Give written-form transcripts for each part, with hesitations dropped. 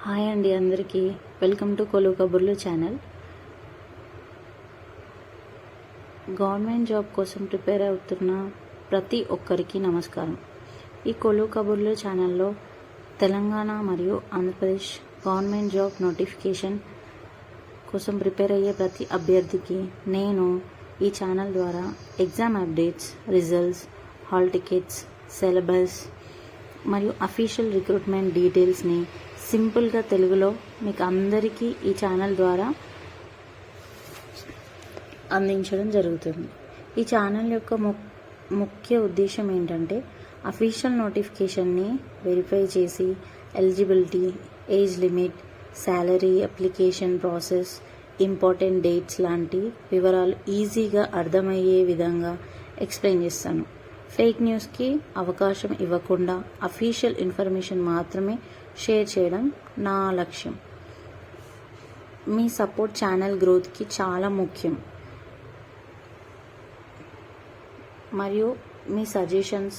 Hi అండి అందరికీ welcome to కొలువు కబుర్లు ఛానల్. గవర్నమెంట్ జాబ్ కోసం ప్రిపేర్ అవుతున్న ప్రతి ఒక్కరికి నమస్కారం. ఈ కొలువు కబుర్లు ఛానల్లో తెలంగాణ మరియు ఆంధ్రప్రదేశ్ గవర్నమెంట్ జాబ్ నోటిఫికేషన్ కోసం ప్రిపేర్ అయ్యే ప్రతి అభ్యర్థికి నేను ఈ ఛానల్ ద్వారా exam updates, results, hall tickets, syllabus మరియు అఫీషియల్ రిక్రూట్మెంట్ డీటెయిల్స్ని సింపుల్గా తెలుగులో మీకు అందరికీ ఈ ఛానల్ ద్వారా అందించడం జరుగుతుంది. ఈ ఛానల్ యొక్క ముఖ్య ఉద్దేశం ఏంటంటే అఫీషియల్ నోటిఫికేషన్ని వెరిఫై చేసి eligibility, age limit, salary, application process, important dates లాంటి వివరాలు ఈజీగా అర్థమయ్యే విధంగా ఎక్స్ప్లెయిన్ చేస్తాను. ఫేక్ న్యూస్కి అవకాశం ఇవ్వకుండా అఫీషియల్ ఇన్ఫర్మేషన్ మాత్రమే షేర్ చేయడం నా లక్ష్యం. మీ సపోర్ట్ ఛానల్ గ్రోత్కి చాలా ముఖ్యం మరియు మీ సజెషన్స్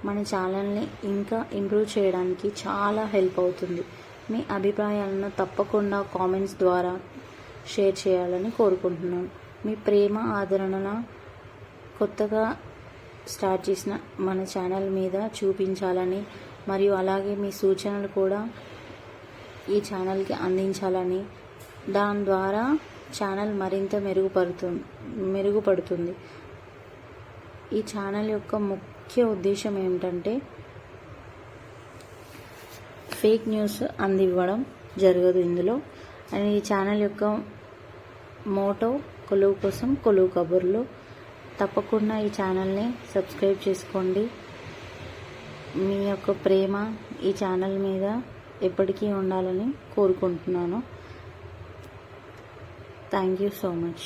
మన ఛానల్ని ఇంకా ఇంప్రూవ్ చేయడానికి చాలా హెల్ప్ అవుతుంది. మీ అభిప్రాయాలను తప్పకుండా కామెంట్స్ ద్వారా షేర్ చేయాలని కోరుకుంటున్నాను. మీ ప్రేమ, ఆదరణ కొత్తగా స్టార్ట్ చేసిన మన ఛానల్ మీద చూపించాలని మరియు అలాగే మీ సూచనలు కూడా ఈ ఛానల్కి అందించాలని, దాని ద్వారా ఛానల్ మరింత మెరుగుపడుతుంది. ఈ ఛానల్ యొక్క ముఖ్య ఉద్దేశం ఏమిటంటే ఫేక్ న్యూస్ అందివ్వడం జరగదు ఇందులో. అండ్ ఈ ఛానల్ యొక్క మోటో కొలువు కోసం కొలువు కబుర్లు. తప్పకుండా ఈ ఛానల్ని సబ్స్క్రైబ్ చేసుకోండి. మీ యొక్క ప్రేమ ఈ ఛానల్ మీద ఎప్పటికీ ఉండాలని కోరుకుంటున్నాను. Thank you so much.